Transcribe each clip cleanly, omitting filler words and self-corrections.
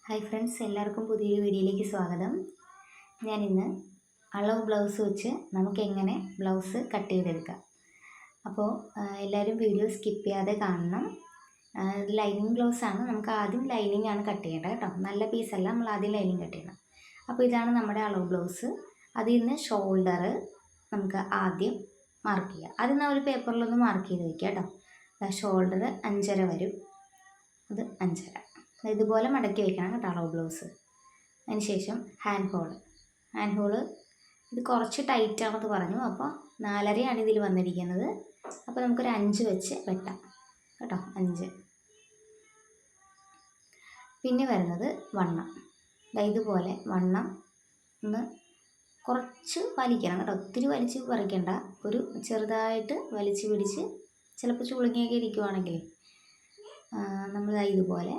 Hi friends, എല്ലാവർക്കും പുതിയൊരു വീഡിയോയിലേക്ക് സ്വാഗതം. ഞാനിന്ന് അളവ് ബ്ലൗസ് വെച്ച് നമുക്ക് എങ്ങനെ ബ്ലൗസ് കട്ട് ചെയ്തെടുക്കാം. അപ്പോൾ എല്ലാവരും വീഡിയോ സ്കിപ്പ് ചെയ്യാതെ കാണണം. ഇത് ലൈനിങ് ബ്ലൗസാണ്. നമുക്ക് ആദ്യം ലൈനിങ് ആണ് കട്ട് ചെയ്യേണ്ടത് കേട്ടോ. നല്ല പീസല്ല, നമ്മൾ ആദ്യം ലൈനിങ് കട്ട് ചെയ്യണം. അപ്പോൾ ഇതാണ് നമ്മുടെ അളവ് ബ്ലൗസ്. അതിൽ നിന്ന് ഷോൾഡർ നമുക്ക് ആദ്യം മാർക്ക് ചെയ്യാം. അത് നമ്മൾ ഒരു പേപ്പറിലൊന്ന് മാർക്ക് ചെയ്ത് വയ്ക്കുക കേട്ടോ. ഷോൾഡർ 5.5 വരും, അത് 5.5 ഇതുപോലെ മടക്കി വയ്ക്കണം കേട്ടോ അളവ് ബ്ലൗസ്. അതിന് ശേഷം ഹാൻഡ് ഹോള് ഇത് കുറച്ച് ടൈറ്റാണെന്ന് പറഞ്ഞു, അപ്പോൾ 4.5 ഇതിൽ വന്നിരിക്കുന്നത്. അപ്പോൾ നമുക്കൊരു 5 വെച്ച് വെട്ടാം കേട്ടോ, 5. പിന്നെ വരുന്നത് വണ്ണം. ഇതുപോലെ വണ്ണം ഒന്ന് കുറച്ച് വലിക്കണം കേട്ടോ, ഒത്തിരി വലിച്ച് പറിക്കണ്ട. ഒരു ചെറുതായിട്ട് വലിച്ച് പിടിച്ച്, ചിലപ്പോൾ ചുളുങ്ങിയൊക്കെ ഇരിക്കുവാണെങ്കിൽ നമ്മൾ ഇതുപോലെ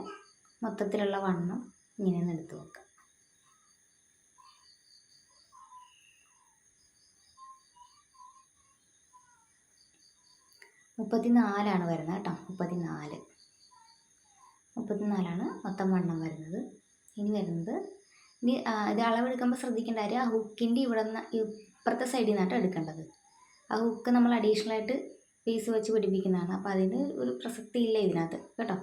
മൊത്തത്തിലുള്ള വണ്ണം ഇങ്ങനെ ഒന്ന് എടുത്ത് വെക്കാം. മുപ്പത്തിനാലാണ് വരുന്നത് കേട്ടോ, 34 മൊത്തം വണ്ണം വരുന്നത്. ഇനി ഇത് അളവെടുക്കുമ്പോൾ ശ്രദ്ധിക്കേണ്ട കാര്യം, ആ ഹുക്കിൻ്റെ ഇവിടെ നിന്ന് ഇപ്പുറത്തെ സൈഡിൽ നിന്നാണ് എടുക്കേണ്ടത്. ആ ഹുക്ക് നമ്മൾ അഡീഷണലായിട്ട് പീസ് വെച്ച് പിടിപ്പിക്കുന്നതാണ്, അപ്പോൾ അതിന് ഒരു പ്രസക്തി ഇല്ല ഇതിനകത്ത് കേട്ടോ.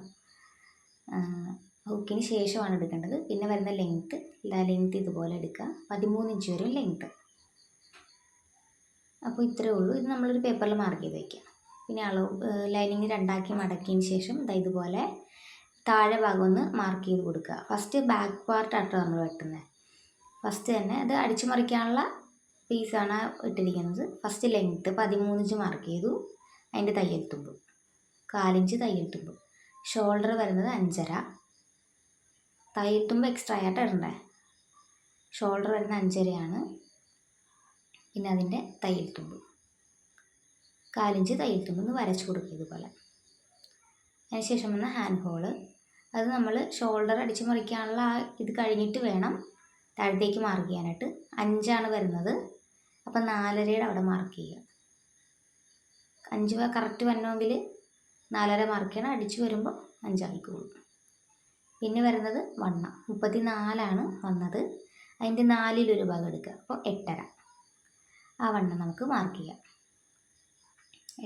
ഹുക്കിന് ശേഷമാണ് എടുക്കേണ്ടത്. പിന്നെ വരുന്ന ലെങ്ത്ത് ഇതുപോലെ എടുക്കുക, 13 ഇഞ്ച് വരും ലെങ്ത്ത്. അപ്പോൾ ഇത്രയേ ഉള്ളൂ. ഇത് നമ്മളൊരു പേപ്പറിൽ മാർക്ക് ചെയ്ത് വയ്ക്കുക. പിന്നെ ലൈനിങ് 2 മടക്കിയതിന് ശേഷം ഇതുപോലെ താഴെ ഭാഗം ഒന്ന് മാർക്ക് ചെയ്ത് കൊടുക്കുക. ഫസ്റ്റ് ബാക്ക് പാർട്ടാട്ടോ നമ്മൾ വെട്ടുന്നത്. ഫസ്റ്റ് തന്നെ അത് അടിച്ചു മറിക്കാനുള്ള പീസാണ് ഇട്ടിരിക്കുന്നത്. ഫസ്റ്റ് ലെങ്ത്ത് 13 ഇഞ്ച് മാർക്ക് ചെയ്തു, അതിൻ്റെ തയ്യൽ തുമ്പ് 1/4 ഇഞ്ച് തയ്യൽ തുമ്പ്. ഷോൾഡർ വരുന്നത് 5.5, തയ്യൽ തുമ്പ് എക്സ്ട്രാ ആയിട്ട് ഇടണ്ടേ. ഷോൾഡർ വരുന്ന 5.5 പിന്നെ അതിൻ്റെ തയ്യൽ തുമ്പ് 1/4 ഇഞ്ച് തയ്യൽ തുമ്പ് ഒന്ന് വരച്ച് കൊടുക്കുക ഇതുപോലെ. അതിനുശേഷം വന്ന ഹാൻഡ് ഹോള്, അത് നമ്മൾ ഷോൾഡർ അടിച്ച് മറിക്കാനുള്ള ഇത് കഴിഞ്ഞിട്ട് വേണം താഴത്തേക്ക് മാർക്ക് ചെയ്യാനായിട്ട്. 5 വരുന്നത്, അപ്പം 4.5 അവിടെ മാർക്ക് ചെയ്യുക. 5 കറക്റ്റ് വരണമെങ്കിൽ 4.5 മാർക്ക് ചെയ്യണം, അടിച്ച് വരുമ്പോൾ 5 ആയിക്കോളും. പിന്നെ വരുന്നത് വണ്ണം 34 വന്നത്, അതിൻ്റെ 4-1 ഭാഗം എടുക്കുക, അപ്പോൾ 8.5. ആ വണ്ണം നമുക്ക് മാർക്ക് ചെയ്യാം.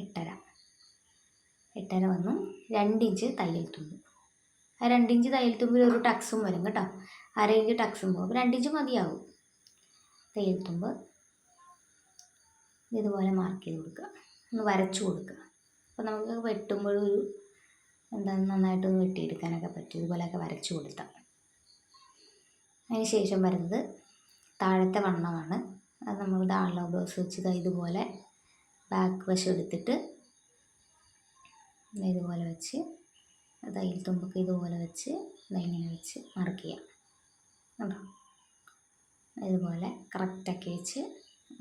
8.5 വന്നു. 2 ഇഞ്ച് തയ്യൽ തുമ്പ്. ആ 2 ഇഞ്ച് തയ്യൽ തുമ്പിൽ ഒരു ടക്സും വരും കേട്ടോ, 1/2 ഇഞ്ച് ടക്സും പോകും. 2 ഇഞ്ച് മതിയാവും തയ്യൽ തുമ്പ്. ഇതുപോലെ മാർക്ക് ചെയ്ത് കൊടുക്കുക, ഒന്ന് വരച്ചു കൊടുക്കുക. അപ്പോൾ നമുക്ക് വെട്ടുമ്പോഴൊരു നന്നായിട്ടൊന്ന് വെട്ടിയെടുക്കാനൊക്കെ പറ്റും, ഇതുപോലെയൊക്കെ വരച്ചു കൊടുത്താൽ. അതിന് ശേഷം വരുന്നത് താഴത്തെ വണ്ണമാണ്. അത് നമ്മൾ അളവ് ബ്ലൗസ് വെച്ച് ഇതുപോലെ ബാക്ക് വശം എടുത്തിട്ട് ഇതുപോലെ വെച്ച് തയ്യൽ തുമ്പൊക്കെ ഇതുപോലെ വെച്ച് ഇങ്ങനെ വെച്ച് മാർക്ക് ചെയ്യാം കേട്ടോ. ഇതുപോലെ കറക്റ്റാക്കി വെച്ച്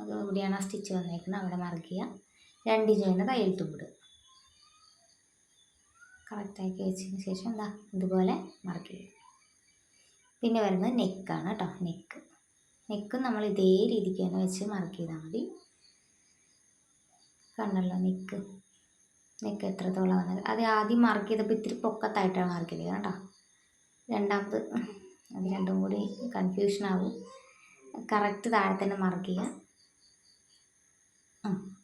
അത് എവിടെയാണ് ആ സ്റ്റിച്ച് വന്നേക്കുന്നത് അവിടെ മാർക്ക് ചെയ്യുക. 2 ഇഞ്ച് തന്നെ തയ്യൽ തുമ്പിടുക. കറക്റ്റാക്കി വെച്ചതിന് ശേഷം ഇതുപോലെ മാർക്ക് ചെയ്യുക. പിന്നെ വരുന്നത് നെക്കാണ് കേട്ടോ. നെക്കും നമ്മൾ ഇതേ രീതിക്ക് തന്നെ വെച്ച് മാർക്ക് ചെയ്താൽ മതി. കണ്ടല്ലോ നെക്ക് എത്രത്തോളം വന്നത്. അത് ആദ്യം മാർക്ക് ചെയ്തപ്പോൾ ഇത്തിരി പൊക്കത്തായിട്ടാണ് മാർക്ക് ചെയ്തത് കേട്ടോ. രണ്ടാമത് അത് രണ്ടും കൂടി കൺഫ്യൂഷനാവും. കറക്റ്റ് താഴെ തന്നെ മാർക്ക് ചെയ്യുക.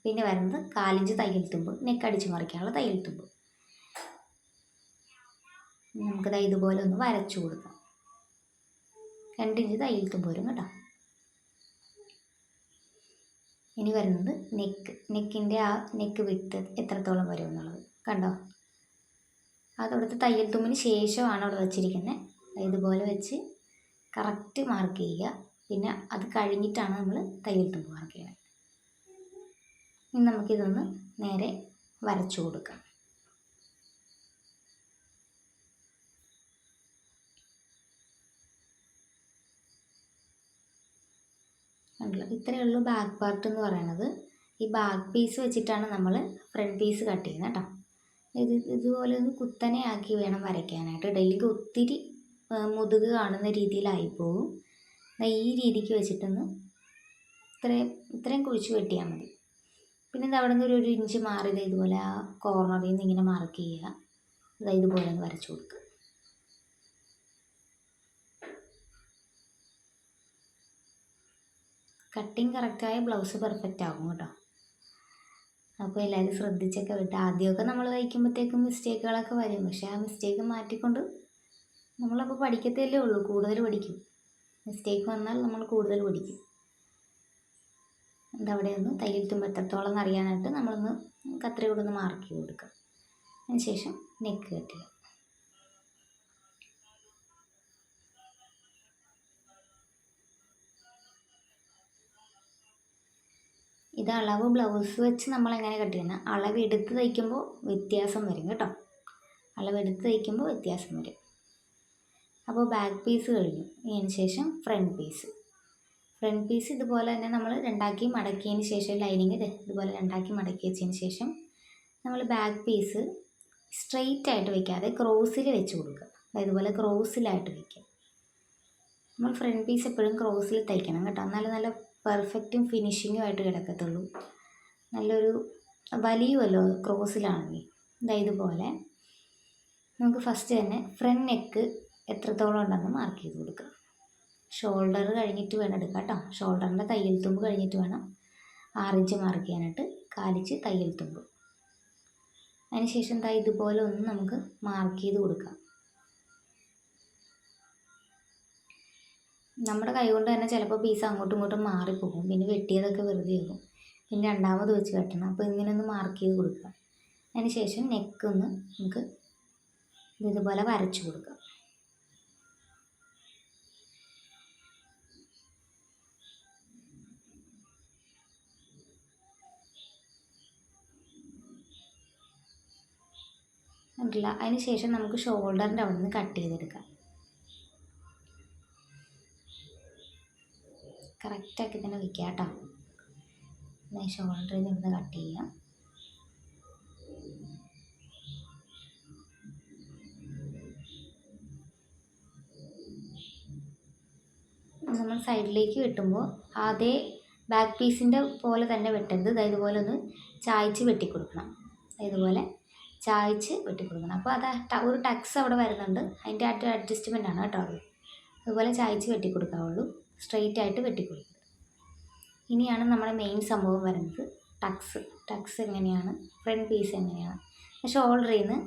പിന്നെ വരുന്നത് 1/4 ഇഞ്ച് തയ്യൽ തുമ്പ്, നെക്ക് അടിച്ച് മറിക്കാനുള്ള തയ്യൽ തുമ്പ്. നമുക്കിത് ഇതുപോലെ ഒന്ന് വരച്ചു കൊടുക്കാം. 2 ഇഞ്ച് തയ്യൽ തുമ്പ് വരും കേട്ടോ. ഇനി വരുന്നത് നെക്കിൻ്റെ ആ നെക്ക് വിട്ട് എത്രത്തോളം വരും എന്നുള്ളത് കണ്ടോ. അതവിടുത്തെ തയ്യൽ തുമ്പിന് ശേഷമാണ് അവിടെ വെച്ചിരിക്കുന്നത്. ഇതുപോലെ വെച്ച് കറക്റ്റ് മാർക്ക് ചെയ്യുക. പിന്നെ അത് കഴിഞ്ഞിട്ടാണ് നമ്മൾ തയ്യൽ തുമ്പ് മാർക്ക് ചെയ്യുന്നത്. ഇനി നമുക്കിതൊന്ന് നേരെ വരച്ചു കൊടുക്കാം. ഇത്രയേ ഉള്ളൂ ബാക്ക് പാർട്ട് എന്ന് പറയുന്നത്. ഈ ബാക്ക് പീസ് വെച്ചിട്ടാണ് നമ്മൾ ഫ്രണ്ട് പീസ് കട്ട് ചെയ്യുന്നത് കേട്ടോ. ഇതുപോലെ ഒന്ന് കുത്തനെ ആക്കി വേണം വരയ്ക്കാനായിട്ട്. ഡെയിലിക്ക് ഒത്തിരി മുതുക് കാണുന്ന രീതിയിലായിപ്പോവും. ഈ രീതിക്ക് വെച്ചിട്ടൊന്ന് ഇത്രയും കുഴിച്ച് വെട്ടിയാൽ മതി. പിന്നെ അവിടെ നിന്ന് ഒരു ഇഞ്ച് മാറി ഇതുപോലെ ആ കോർണറിൽ നിന്ന് ഇങ്ങനെ മാർക്ക് ചെയ്യുക. ഇതുപോലെ ഒന്ന് വരച്ചു കൊടുക്കുക. കട്ടിങ് കറക്റ്റായ ബ്ലൗസ് പെർഫെക്റ്റ് ആകും കേട്ടോ. അപ്പോൾ എല്ലാവരും ശ്രദ്ധിച്ചൊക്കെ വിട്ട്. ആദ്യമൊക്കെ നമ്മൾ തയ്ക്കുമ്പോഴത്തേക്കും മിസ്റ്റേക്കുകളൊക്കെ വരും, പക്ഷേ ആ മിസ്റ്റേക്ക് മാറ്റിക്കൊണ്ട് നമ്മളപ്പോൾ പഠിക്കത്തല്ലേ ഉള്ളൂ, കൂടുതൽ പഠിക്കും. മിസ്റ്റേക്ക് വന്നാൽ നമ്മൾ കൂടുതൽ പഠിക്കും. ഇതവിടെ ഒന്ന് തയ്യൽ തുമ്പ് എത്രത്തോളം എന്നറിയാനായിട്ട് നമ്മളൊന്ന് കത്രിക കൊണ്ടൊന്ന് മാർക്ക് ചെയ്ത് കൊടുക്കുക. അതിനുശേഷം നെക്ക് കട്ട് ചെയ്യുക. ഇത് അളവ് ബ്ലൗസ് വെച്ച് നമ്മൾ എങ്ങനെ കട്ട് ചെയ്യുന്നത്, അളവെടുത്ത് തയ്ക്കുമ്പോൾ വ്യത്യാസം വരും കേട്ടോ. അളവെടുത്ത് തയ്ക്കുമ്പോൾ വ്യത്യാസം വരും. അപ്പോൾ ബാക്ക് പീസ് കഴിഞ്ഞു. ഇതിന് ശേഷം ഫ്രണ്ട് പീസ്. ഫ്രണ്ട് പീസ് ഇതുപോലെ തന്നെ നമ്മൾ രണ്ടാക്കി മടക്കിയതിന് ശേഷം ലൈനിങ് ഇതുപോലെ രണ്ടാക്കി മടക്കി വെച്ചതിന് ശേഷം നമ്മൾ ബാക്ക് പീസ് സ്ട്രെയിറ്റ് ആയിട്ട് വയ്ക്കാതെ ക്രോസിൽ വെച്ച് കൊടുക്കുക. ഇതുപോലെ ക്രോസിലായിട്ട് വയ്ക്കുക. നമ്മൾ ഫ്രണ്ട് പീസ് എപ്പോഴും ക്രോസിൽ തയ്ക്കണം കേട്ടോ, എന്നാലും നല്ല പെർഫെക്റ്റും ഫിനിഷിങ്ങും ആയിട്ട് കിടക്കത്തുള്ളൂ. നല്ലൊരു വലിയുമല്ലോ ക്രോസിലാണെങ്കിൽ. ഇതുപോലെ നമുക്ക് ഫസ്റ്റ് തന്നെ ഫ്രണ്ട് നെക്ക് എത്രത്തോളം ഉണ്ടെന്ന് മാർക്ക് ചെയ്ത് കൊടുക്കുക. ഷോൾഡർ കഴിഞ്ഞിട്ട് വേണം എടുക്കുക കേട്ടോ. ഷോൾഡറിൻ്റെ തയ്യൽ തുമ്പ് കഴിഞ്ഞിട്ട് വേണം 6 ഇഞ്ച് മാർക്ക് ചെയ്യാനായിട്ട്. 4 ഇഞ്ച് തയ്യൽ തുമ്പ്. അതിനുശേഷം ഇതുപോലെ ഒന്ന് നമുക്ക് മാർക്ക് ചെയ്ത് കൊടുക്കാം. നമ്മുടെ കൈ കൊണ്ട് തന്നെ ചിലപ്പോൾ പീസ് അങ്ങോട്ടും ഇങ്ങോട്ടും മാറിപ്പോകും, പിന്നെ വെട്ടിയതൊക്കെ വെറുതെ ആകും, പിന്നെ രണ്ടാമത് വെച്ച് കെട്ടണം. അപ്പോൾ ഇങ്ങനെ ഒന്ന് മാർക്ക് ചെയ്ത് കൊടുക്കുക. അതിനുശേഷം നെക്ക് ഒന്ന് നമുക്ക് ഇതുപോലെ വരച്ചു കൊടുക്കുക. കണ്ടില്ല. അതിന് ശേഷം നമുക്ക് ഷോൾഡറിൻ്റെ അവിടെ നിന്ന് കട്ട് ചെയ്തെടുക്കാം. കറക്റ്റാക്കി തന്നെ വയ്ക്കുക കേട്ടോ. ഷോൾഡറിൽ നിന്ന് കട്ട് ചെയ്യാം. നമ്മൾ സൈഡിലേക്ക് വെട്ടുമ്പോൾ അതേ ബാക്ക് പീസിൻ്റെ പോലെ തന്നെ വെട്ടരുത്. ഇതുപോലെ ഒന്ന് ചായച്ച് വെട്ടിക്കൊടുക്കണം. ഇതുപോലെ ചായച്ച് വെട്ടിക്കൊടുക്കണം. അപ്പോൾ അത് ഒരു ടക്സ് അവിടെ വരുന്നുണ്ട്, അതിൻ്റെ അഡ്ജസ്റ്റ്മെൻ്റ് ആണ് കേട്ടോ അത്. അതുപോലെ ചായച്ച് വെട്ടിക്കൊടുക്കാവുള്ളൂ, സ്ട്രെയിറ്റ് ആയിട്ട് വെട്ടിക്കൊടുക്കുക. ഇനിയാണ് നമ്മുടെ മെയിൻ സംഭവം വരുന്നത്, ടക്സ്. ടക്സ് എങ്ങനെയാണ്, ഫ്രണ്ട് പീസ് എങ്ങനെയാണ്. ഷോൾഡറിൽ നിന്ന്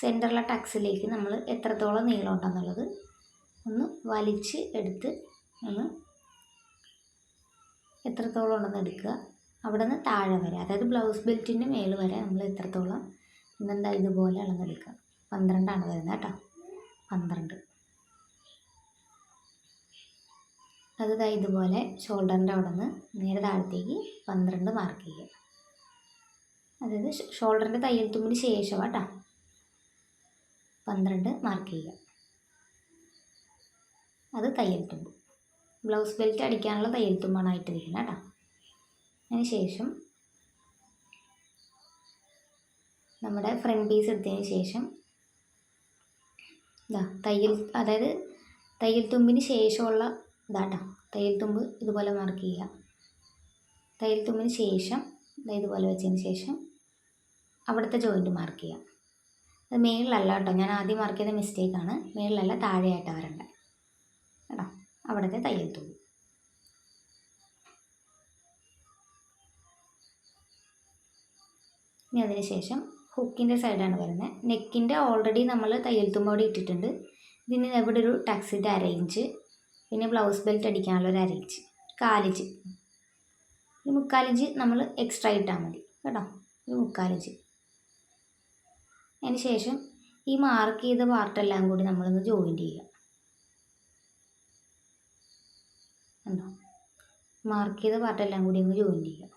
സെൻറ്ററിലെ ടക്സിലേക്ക് നമ്മൾ എത്രത്തോളം നീളം ഉണ്ടെന്നുള്ളത് ഒന്ന് വലിച്ച് എടുത്ത് ഒന്ന് എത്രത്തോളം ഉണ്ടെന്ന് എടുക്കുക. അവിടെ നിന്ന് താഴെ വരെ, അതായത് ബ്ലൗസ് ബെൽറ്റിൻ്റെ മേൽ വരെ നമ്മൾ എത്രത്തോളം ഇതുപോലെ അളന്നെടുക്കുക. 12 വരുന്നത് കേട്ടോ. 12. അത് ഇതുപോലെ ഷോൾഡറിൻ്റെ അവിടെ നിന്ന് നേരെ താഴത്തേക്ക് 12 മാർക്ക് ചെയ്യുക. അതായത് ഷോൾഡറിൻ്റെ തയ്യൽ തുമ്പിന് ശേഷം കേട്ടോ 12 മാർക്ക് ചെയ്യുക. അത് തയ്യൽ തുമ്പ്. ബ്ലൗസ് ബെൽറ്റ് അടിക്കാനുള്ള തയ്യൽ തുമ്പാണ് ആയിട്ട് വയ്ക്കുന്നത് കേട്ടോ. അതിന് ശേഷം നമ്മുടെ ഫ്രണ്ട് പീസ് എടുത്തതിന് ശേഷം അതായത് തയ്യൽ തുമ്പിന് ശേഷമുള്ള ഇതാട്ടോ. തയ്യൽ തുമ്പ് ഇതുപോലെ മാർക്ക് ചെയ്യുക. തയ്യൽ തുമ്പിന് ശേഷം ഇതുപോലെ വെച്ചതിന് ശേഷം അവിടുത്തെ ജോയിൻറ്റ് മാർക്ക് ചെയ്യുക. അത് മേളിലല്ല കേട്ടോ, ഞാൻ ആദ്യം മാർക്ക് ചെയ്ത മിസ്റ്റേക്കാണ്. മേളിലല്ല, താഴെയായിട്ടാണ് വരേണ്ടത് കേട്ടോ. അവിടുത്തെ തയ്യൽ തുമ്പ്. ഇനി അതിന് ശേഷം ഹുക്കിൻ്റെ സൈഡാണ് വരുന്നത്. നെക്കിൻ്റെ ഓൾറെഡി നമ്മൾ തയ്യൽ തുമ്പ് അവിടെ ഇട്ടിട്ടുണ്ട്. ഇതിന് ഇവിടെ ഒരു ടക്സിൻ്റെ 1/2 ഇഞ്ച്, പിന്നെ ബ്ലൗസ് ബെൽറ്റ് അടിക്കാനുള്ള ഒരു 1/2 ഇഞ്ച്, 1/4 ഇഞ്ച്, ഒരു 3/4 ഇഞ്ച് നമ്മൾ എക്സ്ട്രാ ഇട്ടാൽ മതി കേട്ടോ. ഒരു 3/4 ഇഞ്ച്. അതിന് ശേഷം ഈ മാർക്ക് ചെയ്ത പാർട്ടെല്ലാം കൂടി നമ്മളൊന്ന് ജോയിൻറ്റ് ചെയ്യുക. കണ്ടോ, മാർക്ക് ചെയ്ത പാർട്ടെല്ലാം കൂടി ഒന്ന് ജോയിൻറ്റ് ചെയ്യുക.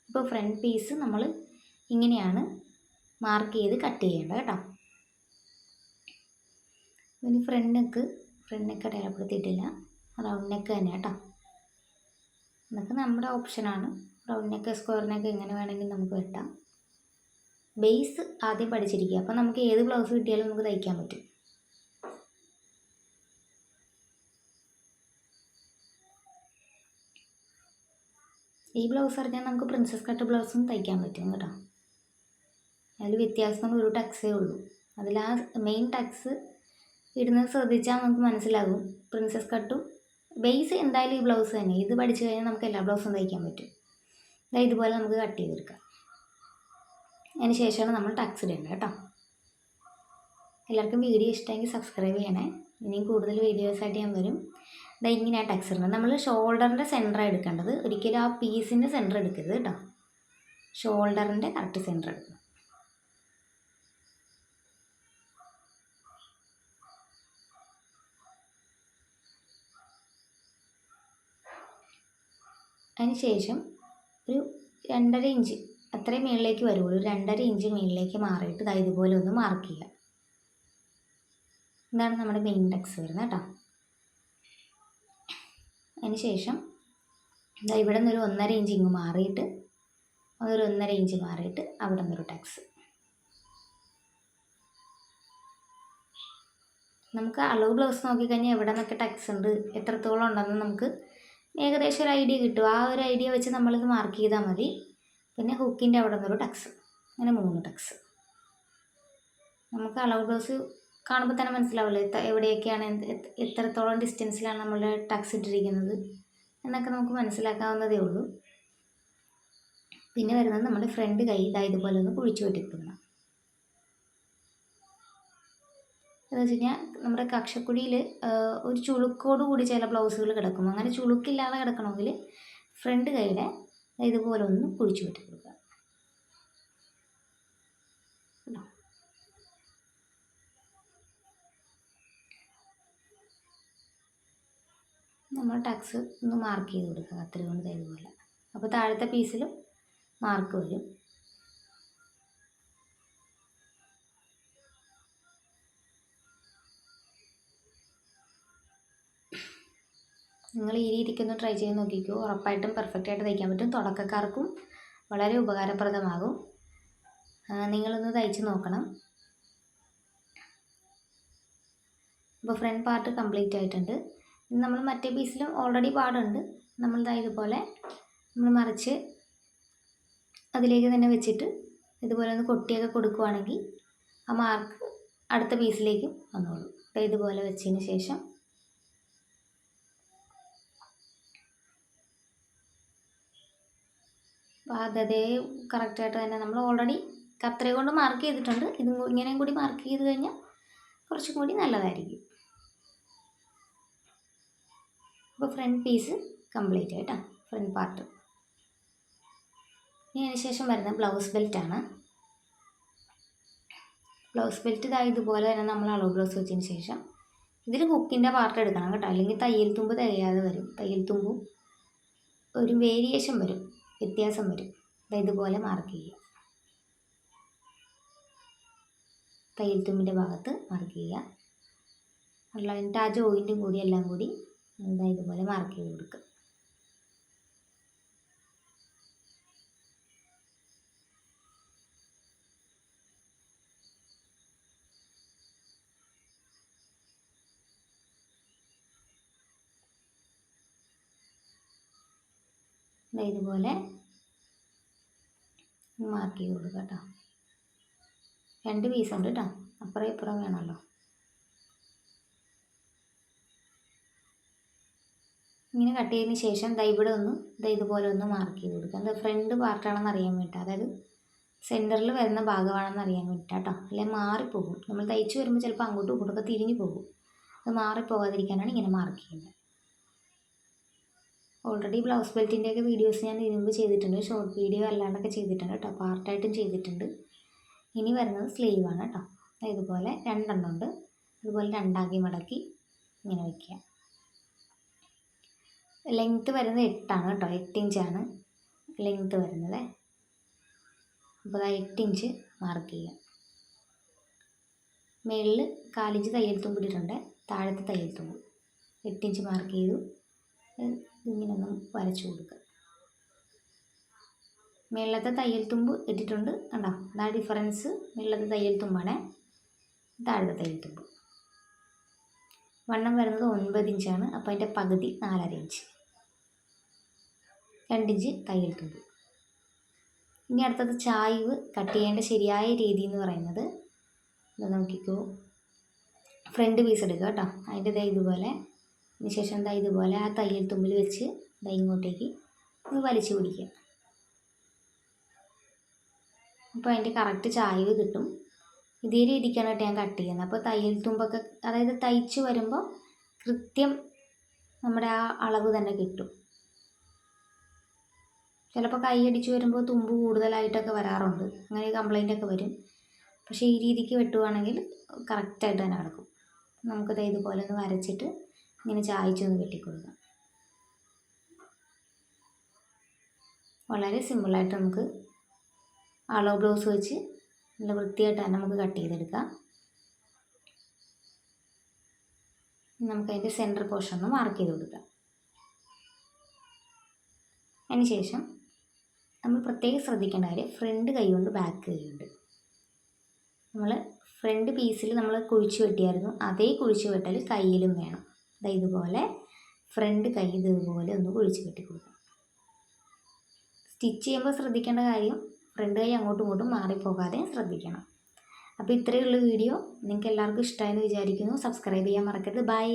ഇപ്പോൾ ഫ്രണ്ട് പീസ് നമ്മൾ ഇങ്ങനെയാണ് മാർക്ക് ചെയ്ത് കട്ട് ചെയ്യേണ്ടത് കേട്ടോ. ഇനി ഫ്രണ്ട് നെക്ക് അടയാളപ്പെടുത്തിയിട്ടില്ല, റൗണ്ട് നെക്ക് തന്നെ കേട്ടോ. അതൊക്കെ നമ്മുടെ ഓപ്ഷനാണ്. റൗണ്ട് നെക്ക്, സ്ക്വയർ നെക്ക് എങ്ങനെ വേണമെങ്കിൽ നമുക്ക് വെട്ടാം. ബേസ് ആദ്യം പഠിച്ചിരിക്കുക, അപ്പോൾ നമുക്ക് ഏത് ബ്ലൗസ് കിട്ടിയാലും നമുക്ക് തയ്ക്കാൻ പറ്റും. ഈ ബ്ലൗസ് അറിഞ്ഞാൽ നമുക്ക് പ്രിൻസസ് കട്ട് ബ്ലൗസും തയ്ക്കാൻ പറ്റും കേട്ടോ. അതിൽ വ്യത്യാസം ഒരു ടക്സേ ഉള്ളൂ. അതിൽ ആ മെയിൻ ടക്സ് ഇടുന്നത് ശ്രദ്ധിച്ചാൽ നമുക്ക് മനസ്സിലാകും പ്രിൻസസ് കട്ടും ബേസ് എന്തായാലും ഈ ബ്ലൗസ് തന്നെ. ഇത് പഠിച്ചു കഴിഞ്ഞാൽ നമുക്ക് എല്ലാ ബ്ലൗസും തയ്ക്കാൻ പറ്റും. ഇതുപോലെ നമുക്ക് കട്ട് ചെയ്തെടുക്കാം. അതിന് ശേഷമാണ് നമ്മൾ ടക്സ് ഇടേണ്ടത് കേട്ടോ. എല്ലാവർക്കും വീഡിയോ ഇഷ്ടമെങ്കിൽ സബ്സ്ക്രൈബ് ചെയ്യണേ. ഇനിയും കൂടുതൽ വീഡിയോസായിട്ട് ഞാൻ വരും. ഇങ്ങനെയാണ് ടക്സ് ഇടുന്നത്. നമ്മൾ ഷോൾഡറിൻ്റെ സെൻറ്ററാണ് എടുക്കേണ്ടത്. ഒരിക്കലും ആ പീസിൻ്റെ സെൻറ്റർ എടുക്കരുത് കേട്ടോ. ഷോൾഡറിൻ്റെ കറക്റ്റ് സെൻറ്റർ എടുക്കണം. അതിന് ശേഷം ഒരു 2.5 ഇഞ്ച് അത്രയും മുകളിലേക്ക് വരുള്ളൂ. 2.5 ഇഞ്ച് മുകളിലേക്ക് മാറിയിട്ട് ഇതുപോലെ ഒന്ന് മാർക്ക് ചെയ്യുക. ഇതാണ് നമ്മുടെ മെയിൻ ടക്സ് വരുന്നത് കേട്ടോ. അതിന് ശേഷം ഇവിടെ നിന്നൊരു 1.5 ഇഞ്ച് ഇങ്ങ് മാറിയിട്ട് ഒരു 1.5 ഇഞ്ച് മാറിയിട്ട് അവിടെ നിന്നൊരു ടക്സ്. നമുക്ക് അളവ് ബ്ലൗസ് നോക്കിക്കഴിഞ്ഞാൽ എവിടെ നിന്നൊക്കെ ടക്സ് ഉണ്ട്, എത്രത്തോളം ഉണ്ടെന്ന് നമുക്ക് ഏകദേശം ഒരു ഐഡിയ കിട്ടും. ആ ഒരു ഐഡിയ വെച്ച് നമ്മളിത് മാർക്ക് ചെയ്താൽ മതി. പിന്നെ ഹുക്കിൻ്റെ അവിടെ നിന്നൊരു ടക്സ്, അങ്ങനെ 3 ടക്സ്. നമുക്ക് അളവ് ബ്ലൗസ് കാണുമ്പോൾ തന്നെ മനസ്സിലാവില്ലേ എവിടെയൊക്കെയാണ്, എത്രത്തോളം ഡിസ്റ്റൻസിലാണ് നമ്മൾ ടക്സ് ഇട്ടിരിക്കുന്നത് എന്നൊക്കെ നമുക്ക് മനസ്സിലാക്കാവുന്നതേ ഉള്ളൂ. പിന്നെ വരുന്നത് നമ്മുടെ ഫ്രണ്ട് കൈ ഇതുപോലെ ഒന്ന് കുഴിച്ചു വെട്ടിക്കൊടുക്കണം. എന്ന് വെച്ച് കഴിഞ്ഞാൽ നമ്മുടെ കക്ഷക്കുഴിയിൽ ഒരു ചുളുക്കോട് കൂടി ചില ബ്ലൗസുകൾ കിടക്കും. അങ്ങനെ ചുളുക്കില്ലാതെ കിടക്കണമെങ്കിൽ ഫ്രണ്ട് കൈയുടെ ഇതുപോലെ ഒന്ന് കുഴിച്ചു വെട്ടി കൊടുക്കുക. നമ്മൾ ടക്സ് ഒന്ന് മാർക്ക് ചെയ്ത് കൊടുക്കുക കത്രിക കൊണ്ട് ഇതുപോലെ. അപ്പോൾ താഴത്തെ പീസിലും മാർക്ക് വരും. നിങ്ങൾ ഈ രീതിക്കൊന്ന് ട്രൈ ചെയ്ത് നോക്കിക്കോ. ഉറപ്പായിട്ടും പെർഫെക്റ്റായിട്ട് തയ്ക്കാൻ പറ്റും. തുടക്കക്കാർക്കും വളരെ ഉപകാരപ്രദമാകും. നിങ്ങളൊന്ന് തയ്ച്ച് നോക്കണം. ഇപ്പോൾ ഫ്രണ്ട് പാർട്ട് കംപ്ലീറ്റ് ആയിട്ടുണ്ട്. നമ്മൾ മറ്റേ പീസിലും ഓൾറെഡി പാടുണ്ട്. നമ്മൾ ഇതുപോലെ നമ്മൾ മറിച്ച് അതിലേക്ക് തന്നെ വെച്ചിട്ട് ഇതുപോലെ ഒന്ന് കൊട്ടിയൊക്കെ കൊടുക്കുകയാണെങ്കിൽ ആ മാർക്ക് അടുത്ത പീസിലേക്കും വന്നോളൂ. ഇതുപോലെ വെച്ചതിന് ശേഷം അതേ കറക്റ്റായിട്ട് തന്നെ നമ്മൾ ഓൾറെഡി കത്രിക കൊണ്ട് മാർക്ക് ചെയ്തിട്ടുണ്ട്. ഇതും ഇങ്ങനെയും കൂടി മാർക്ക് ചെയ്ത് കഴിഞ്ഞാൽ കുറച്ചും കൂടി നല്ലതായിരിക്കും. അപ്പോൾ ഫ്രണ്ട് പീസ് കംപ്ലീറ്റ് ആയിട്ടാ ഫ്രണ്ട് പാർട്ട്. ഇനി അതിന് ശേഷം വരുന്ന ബ്ലൗസ് ബെൽറ്റാണ്. ബ്ലൗസ് ബെൽറ്റ് ഇതുപോലെ തന്നെ നമ്മൾ അളവ് ബ്ലൗസ് വെച്ചതിന് ശേഷം ഇതിൽ ഹുക്കിൻ്റെ പാർട്ട് എടുക്കണം കേട്ടോ. അല്ലെങ്കിൽ തയ്യൽ തുമ്പ് തികയാതെ വരും. തയ്യൽ തുമ്പും ഒരു വേരിയേഷൻ വരും, വ്യത്യാസം വരും. ഇതുപോലെ മാർക്ക് ചെയ്യുക. തയ്യൽ തുമ്പിൻ്റെ ഭാഗത്ത് മാർക്ക് ചെയ്യുക. എന്നിട്ട് ആ ജോയിൻറ്റും കൂടി എല്ലാം കൂടി ഇതുപോലെ മാർക്ക് ചെയ്ത് കൊടുക്കുക. ഇതുപോലെ മാർക്ക് ചെയ്ത് കൊടുക്കുക കേട്ടോ. 2 പീസ് ഉണ്ട് കേട്ടോ, അപ്പുറം ഇപ്പുറം വേണമല്ലോ. ഇങ്ങനെ കട്ട് ചെയ്തതിന് ശേഷം ഇവിടെ ഒന്ന് ഇതുപോലെ ഒന്ന് മാർക്ക് ചെയ്ത് കൊടുക്കുക. അത് ഫ്രണ്ട് പാർട്ടാണെന്ന് അറിയാൻ വേണ്ടിയിട്ട്, അതായത് സെൻറ്ററിൽ വരുന്ന ഭാഗമാണെന്ന് അറിയാൻ വേണ്ടിയിട്ട് കേട്ടോ. അല്ലെങ്കിൽ മാറിപ്പോകും. നമ്മൾ തയ്ച്ച് വരുമ്പോൾ ചിലപ്പോൾ അങ്ങോട്ടും ഇങ്ങോട്ടൊക്കെ തിരിഞ്ഞു പോകും. അത് മാറിപ്പോകാതിരിക്കാനാണ് ഇങ്ങനെ മാർക്ക് ചെയ്യുന്നത്. ഓൾറെഡി ബ്ലൗസ് ബെൽറ്റിൻ്റെയൊക്കെ വീഡിയോസ് ഞാൻ ഇതിനുമ്പ് ചെയ്തിട്ടുണ്ട്. ഷോർട്ട് വീഡിയോ അല്ലാണ്ടൊക്കെ ചെയ്തിട്ടുണ്ട് കേട്ടോ. പാർട്ടായിട്ടും ചെയ്തിട്ടുണ്ട്. ഇനി വരുന്നത് സ്ലീവാണ് കേട്ടോ. ഇതുപോലെ 2 എണ്ണം ഉണ്ട്. ഇതുപോലെ 2 മടക്കി ഇങ്ങനെ വയ്ക്കുക. ലെങ്ത്ത് വരുന്നത് 8 ആണ് കേട്ടോ. 8 ഇഞ്ചാണ് ലെങ്ത്ത് വരുന്നത്. അപ്പോൾ 8 ഇഞ്ച് മാർക്ക് ചെയ്യുക. മുകളിൽ 4 ഇഞ്ച് തയ്യൽ തുമ്പ് ഇട്ടിട്ടുണ്ട്. താഴത്തെ തയ്യൽ തുമ്പ് 8 ഇഞ്ച് മാർക്ക് ചെയ്തു. ഇങ്ങനെ ഒന്ന് വരച്ചു കൊടുക്കുക. മുകളിലത്തെ തയ്യൽ തുമ്പ് ഇട്ടിട്ടുണ്ട് കണ്ടോ. അതാ ഡിഫറൻസ്. മുകളിലത്തെ തയ്യൽ തുമ്പാണ്, താഴത്തെ തയ്യൽ തുമ്പ്. വണ്ണം വരുന്നത് 9 ഇഞ്ചാണ്. അപ്പോൾ അതിൻ്റെ പകുതി 4.5 ഇഞ്ച്. 2 ഇഞ്ച് തയ്യൽ തുമ്പ്. ഇനി അടുത്തത് ചായ്വ് കട്ട് ചെയ്യേണ്ട ശരിയായ രീതി എന്ന് പറയുന്നത് ഇത് നോക്കിക്കോ. ഫ്രണ്ട് പീസ് എടുക്കുക കേട്ടോ. അതിൻ്റെ ഇതുപോലെ അതിനുശേഷം എന്താ ഇതുപോലെ ആ തയ്യൽ തുമ്പിൽ വെച്ച് ഇങ്ങോട്ടേക്ക് ഒന്ന് വലിച്ചു പിടിക്കുക. അപ്പോൾ അതിൻ്റെ കറക്റ്റ് ചായ്വ് കിട്ടും. ഇതേ രീതിക്കാണ് കേട്ടോ ഞാൻ കട്ട് ചെയ്യുന്നത്. അപ്പോൾ തയ്യൽ തുമ്പൊക്കെ അതായത് തയ്ച്ച് വരുമ്പോൾ കൃത്യം നമ്മുടെ ആ അളവ് തന്നെ കിട്ടും. ചിലപ്പോൾ കൈയടിച്ച് വരുമ്പോൾ തുമ്പ് കൂടുതലായിട്ടൊക്കെ വരാറുണ്ട്, അങ്ങനെ കംപ്ലൈൻ്റ് ഒക്കെ വരും. പക്ഷേ ഈ രീതിക്ക് വെട്ടുവാണെങ്കിൽ കറക്റ്റായിട്ട് തന്നെ കിടക്കും. നമുക്കത് ഇതുപോലെ ഒന്ന് വരച്ചിട്ട് ഇങ്ങനെ ചായച്ചൊന്ന് വെട്ടിക്കൊടുക്കാം. വളരെ സിമ്പിളായിട്ട് നമുക്ക് അളവ് ബ്ലൗസ് വെച്ച് നല്ല വൃത്തിയായിട്ട് തന്നെ നമുക്ക് കട്ട് ചെയ്തെടുക്കാം. നമുക്കതിൻ്റെ സെൻറ്റർ പോർഷൻ ഒന്ന് മാർക്ക് ചെയ്ത് കൊടുക്കാം. അതിന് ശേഷം നമ്മൾ പ്രത്യേകം ശ്രദ്ധിക്കേണ്ട കാര്യം ഫ്രണ്ട് കൈ കൊണ്ട് ബാക്ക് കൈ കൊണ്ട് നമ്മൾ ഫ്രണ്ട് പീസിൽ നമ്മൾ കുഴിച്ച് വെട്ടിയായിരുന്നു, അതേ കുഴിച്ച് വെട്ടൽ കയ്യിലും വേണം. ഇതുപോലെ ഫ്രണ്ട് കൈ ഇതുപോലെ ഒന്ന് കുഴിച്ച് വെട്ടി കൊടുക്കാം. സ്റ്റിച്ച് ചെയ്യുമ്പോൾ ശ്രദ്ധിക്കേണ്ട കാര്യം ഫ്രണ്ട് കൈ അങ്ങോട്ടും ഇങ്ങോട്ടും മാറിപ്പോകാതെ ശ്രദ്ധിക്കണം. അപ്പോൾ ഇത്രയുള്ള വീഡിയോ നിങ്ങൾക്ക് എല്ലാവർക്കും ഇഷ്ടമായെന്ന് വിചാരിക്കുന്നു. സബ്സ്ക്രൈബ് ചെയ്യാൻ മറക്കരുത്. ബൈ.